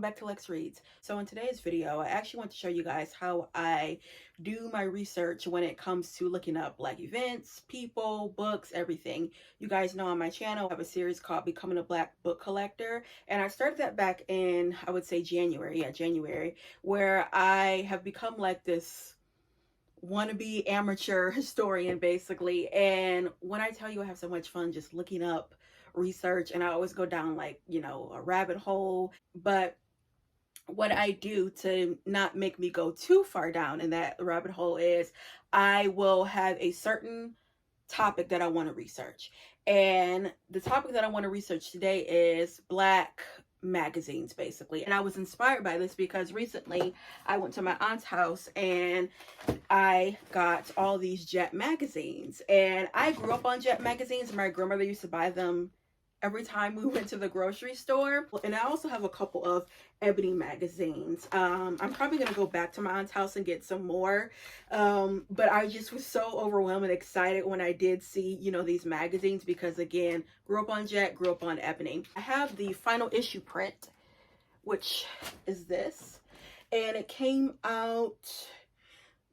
welcome back to Lex Reads. So in today's video, I actually want to show you guys how I do my research when it comes to looking up Black events, people, books, everything. You guys know on my channel, I have a series called Becoming a Black Book Collector. And I started that back in, I would say January, where I have become like this wannabe amateur historian basically. And when I tell you I have so much fun just looking up research, and I always go down like, a rabbit hole. But what I do to not make me go too far down in that rabbit hole is I will have a certain topic that I want to research. And the topic that I want to research today is Black magazines basically. And I was inspired by this because recently I went to my aunt's house and I got all these Jet magazines. And I grew up on Jet magazines. My grandmother used to buy them every time we went to the grocery store. And I also have a couple of Ebony magazines. I'm probably gonna go back to my aunt's house and get some more. But I just was so overwhelmed and excited when I did see, these magazines, because again, grew up on Jet, grew up on Ebony. I have the final issue print, which is this, and it came out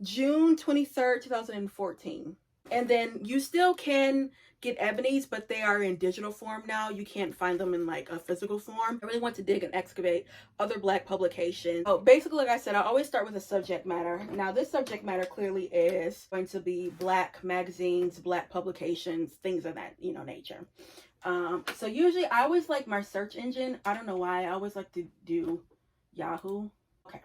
June 23rd, 2014. And then you still can get Ebonies, but they are in digital form now. You can't find them in like a physical form. I really want to dig and excavate other Black publications. So basically, like I said, I always start with a subject matter. Now this subject matter clearly is going to be Black magazines, Black publications, things of that, nature. So usually I always like my search engine. I don't know why. I always like to do Yahoo. Okay.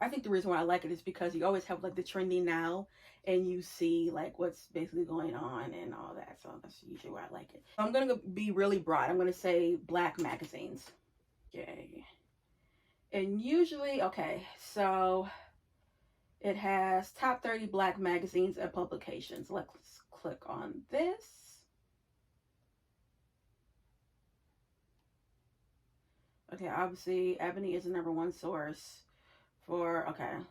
I think the reason why I like it is because you always have like the trending now, and you see like what's basically going on and all that. So that's usually why I like it. I'm going to be really broad. I'm going to say Black magazines. Okay. And usually, okay, so it has top 30 Black magazines and publications. Let's click on this. Okay, obviously Ebony is the #1 source for, okay.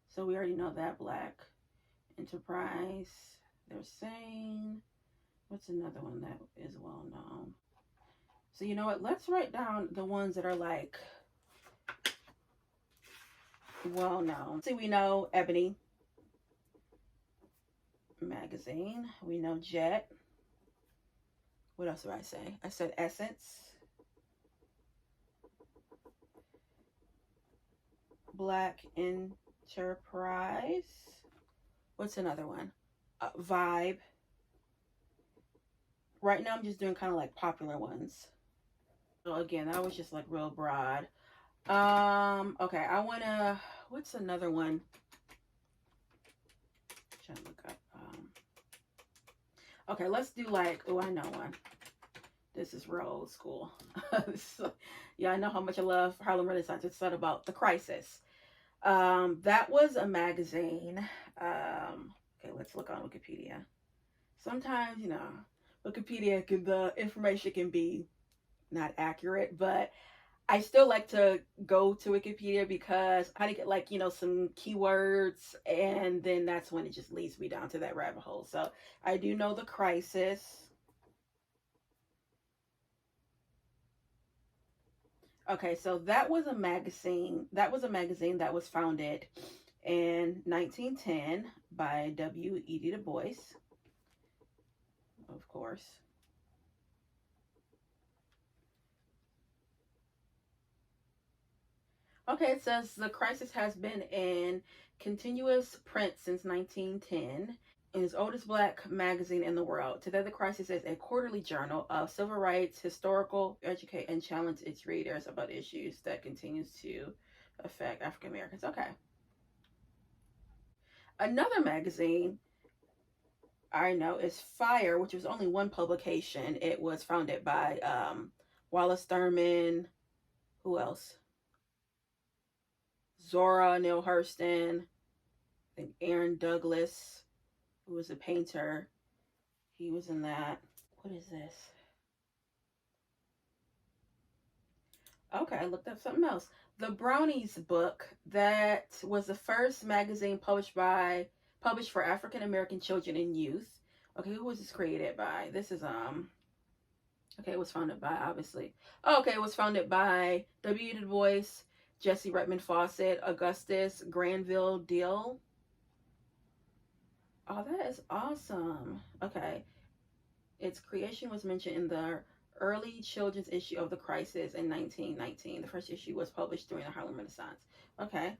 So we already know that. Black Enterprise, they're saying. What's another one that is well known? So you know what? Let's write down the ones that are like well known. See, we know Ebony magazine. We know Jet. What else did I say? I said Essence. Black Enterprise. What's another one? Vibe. Right now I'm just doing kind of like popular ones. So again, that was just like real broad. Okay, I wanna, what's another one? I'm trying to look up. Okay, let's do like, oh, I know one. This is real old school. Yeah, I know how much I love Harlem Renaissance. It's not about The Crisis. That was a magazine. Okay, let's look on Wikipedia. Sometimes, Wikipedia the information can be not accurate, but I still like to go to Wikipedia because I get like, some keywords, and then that's when it just leads me down to that rabbit hole. So I do know The Crisis. Okay, so that was a magazine. That was a magazine that was founded in 1910 by W.E.B. Du Bois, of course. Okay, it says The Crisis has been in continuous print since 1910. It is the oldest Black magazine in the world. Today, The Crisis is a quarterly journal of civil rights, historical, educate, and challenge its readers about issues that continues to affect African Americans. Okay. Another magazine I know is Fire, which was only one publication. It was founded by Wallace Thurman. Who else? Zora Neale Hurston. I think Aaron Douglas, who was a painter. He was in that. What is this? Okay, I looked up something else. The Brownies book, that was the first magazine published for African American children and youth. Okay, who was this created by? This is Okay, it was founded by, obviously. Oh, okay, it was founded by W. Du Bois, Jesse Redmond Fawcett, Augustus Granville Deal. Oh, that is awesome. Okay. Its creation was mentioned in the early children's issue of The Crisis in 1919. The first issue was published during the Harlem Renaissance. Okay.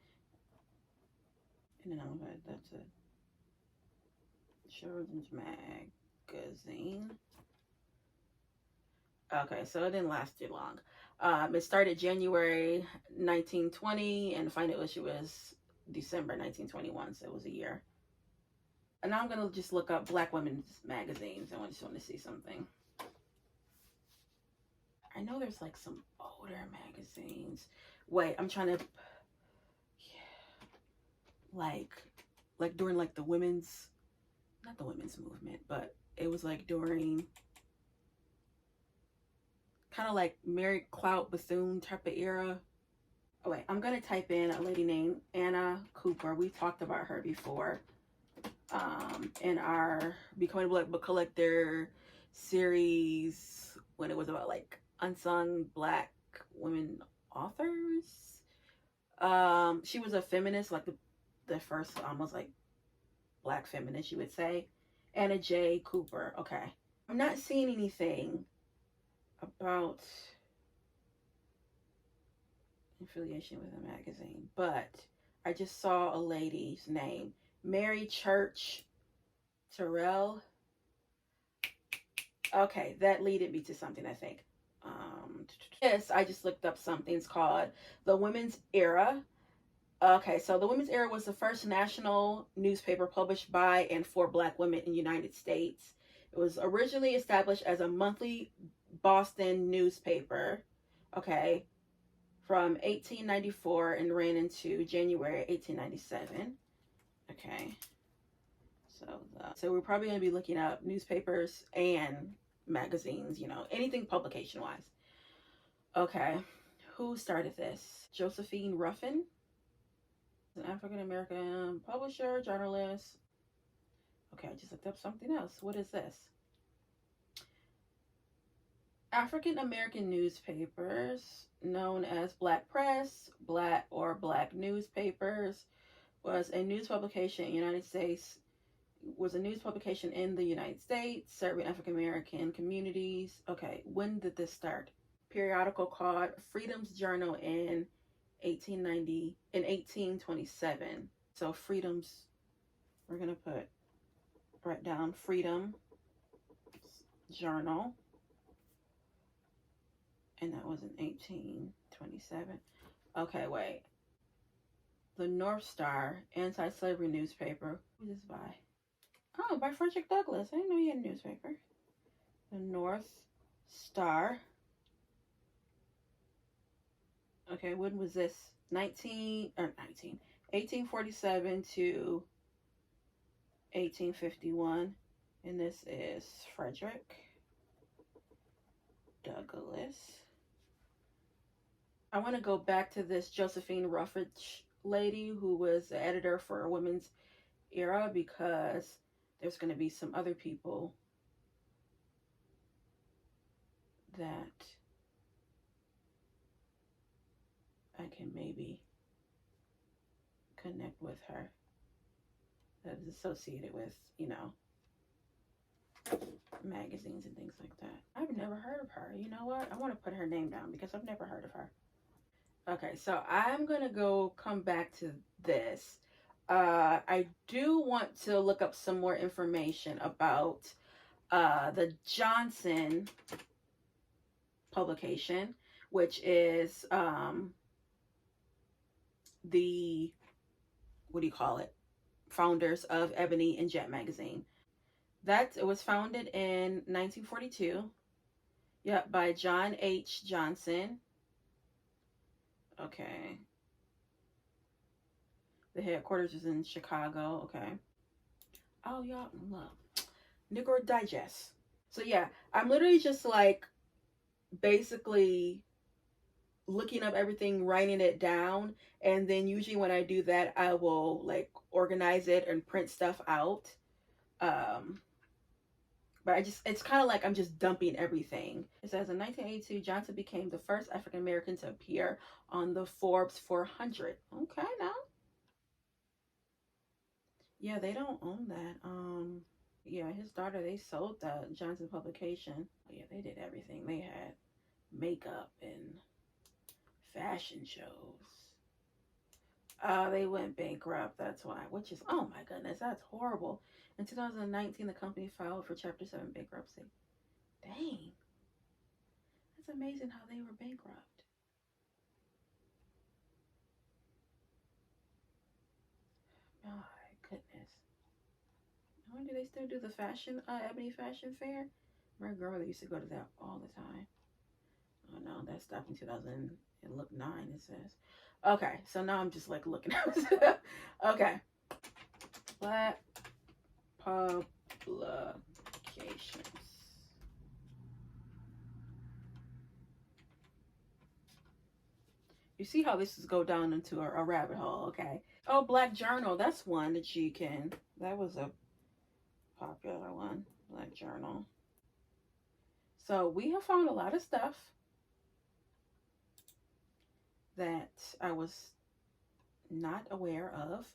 And then that's a children's magazine. Okay, so it didn't last too long. It started January 1920, and the final issue was December 1921, so it was a year. And now I'm gonna just look up Black women's magazines. I just want to see something. I know there's like some older magazines. Wait, I'm trying to, like during like the women's, not the women's movement, but it was like during kind of like Mary Clout Bethune type of era. Oh wait, I'm gonna type in a lady named Anna Cooper. We talked about her before in our Becoming a Black Book Collector series when it was about like unsung Black women authors. She was a feminist, like the first almost like Black feminist, you would say. Anna J. Cooper. Okay, I'm not seeing anything about affiliation with a magazine, but I just saw a lady's name, Mary Church Terrell. Okay, that leaded me to something, I think. Yes, I just looked up something. It's called The Women's Era. Okay, so The Women's Era was the first national newspaper published by and for Black women in the United States. It was originally established as a monthly Boston newspaper. Okay, from 1894 and ran into January 1897. Okay, so we're probably going to be looking up newspapers and magazines, you know, anything publication wise. Okay, who started this? Josephine Ruffin, an African American publisher, journalist. Okay, I just looked up something else. What is this? African American newspapers, known as Black Press, Black or Black newspapers, was a news publication in the United States. Was a news publication in the United States serving African American communities. Okay, when did this start? Periodical called Freedom's Journal in 1827. So Freedom's, we're gonna write down Freedom Journal, and that was in 1827. Okay, wait. The North Star, anti-slavery newspaper. Who is this by? Oh, by Frederick Douglass. I didn't know he had a newspaper. The North Star. Okay, when was this? 1847 to 1851. And this is Frederick Douglass. I want to go back to this Josephine Ruffin lady who was the editor for Women's Era, because there's going to be some other people that I can maybe connect with her that is associated with, you know, magazines and things like that. I've never heard of her. You know what? I want to put her name down because I've never heard of her. Okay, so I'm going to come back to this. I do want to look up some more information about the Johnson publication, which is the, what do you call it, founders of Ebony and Jet magazine. It was founded in 1942. Yep, by John H. Johnson. Okay. The headquarters is in Chicago. Okay. Oh, y'all, look. Negro Digest. So yeah, I'm literally just like basically looking up everything, writing it down, and then usually when I do that, I will like organize it and print stuff out. But it's kind of like I'm just dumping everything. It says in 1982, Johnson became the first African American to appear on the Forbes 400. Okay, now. Yeah, they don't own that. Yeah, his daughter, they sold the Johnson publication. Yeah, they did everything. They had makeup and fashion shows. They went bankrupt, that's why. Which is, oh my goodness, that's horrible. In 2019, the company filed for Chapter 7 bankruptcy. Dang. That's amazing how they were bankrupt. My goodness. I wonder, do they still do the fashion, Ebony Fashion Fair? My grandmother used to go to that all the time. Oh no, that stopped in 2000. It looked 9, it says. Okay, so now I'm just like looking at okay. Black publications. You see how this is go down into a rabbit hole, okay? Oh, Black Journal. That's one that you can. That was a popular one. Black Journal. So we have found a lot of stuff that I was not aware of,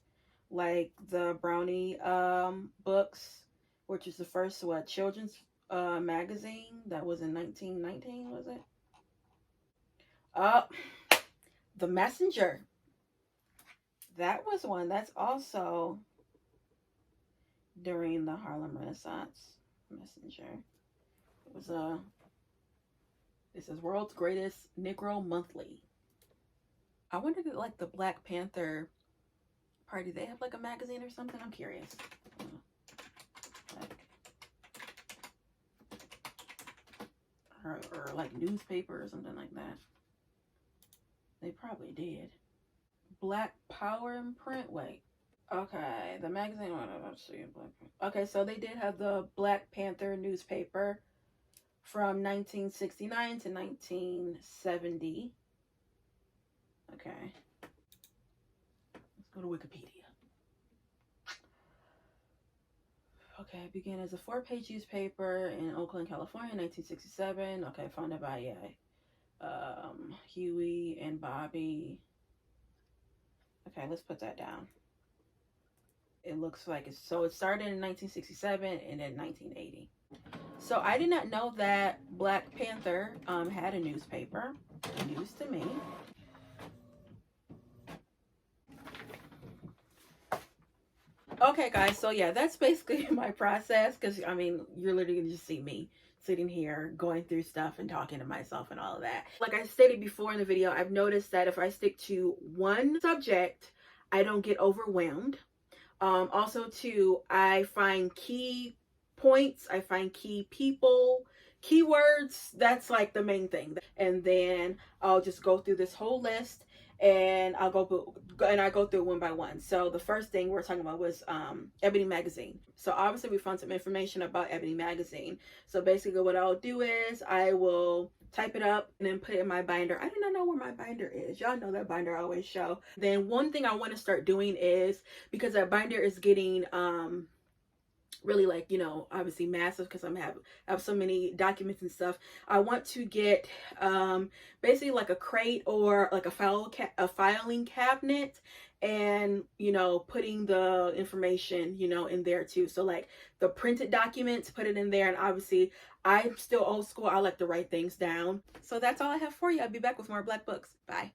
like the Brownie books, which is the first children's magazine that was in 1919, was it? The Messenger. That was one. That's also during the Harlem Renaissance. Messenger. It was this is World's Greatest Negro Monthly. I wonder if like the Black Panther Party, they have like a magazine or something. I'm curious. Or like newspaper or something like that. They probably did. Black Power imprint. Wait. Okay, the magazine. Let's see. Okay, so they did have the Black Panther newspaper from 1969 to 1970. Okay. Let's go to Wikipedia. Okay, it began as a 4-page newspaper in Oakland, California, 1967. Okay, founded by Huey and Bobby. Okay, let's put that down. It looks like it's, so it started in 1967 and then 1980. So I did not know that Black Panther had a newspaper. News to me. Okay, guys, so yeah, that's basically my process, because I mean, you're literally gonna just see me sitting here going through stuff and talking to myself and all of that. Like I stated before in the video, I've noticed that if I stick to one subject, I don't get overwhelmed. Also too, I find key points, I find key people, keywords. That's like the main thing. And then I'll just go through this whole list, and I go through one by one. So the first thing we're talking about was Ebony Magazine. So obviously we found some information about Ebony Magazine. So basically what I'll do is I will type it up and then put it in my binder. I do not know where my binder is. Y'all know that binder I always show. Then one thing I want to start doing is, because that binder is getting really, like, you know, obviously massive, because I have so many documents and stuff. I want to get basically like a crate or like a filing cabinet, and you know, putting the information, you know, in there too. So like the printed documents, put it in there. And obviously I'm still old school, I like to write things down. So that's all I have for you. I'll be back with more Black books. Bye.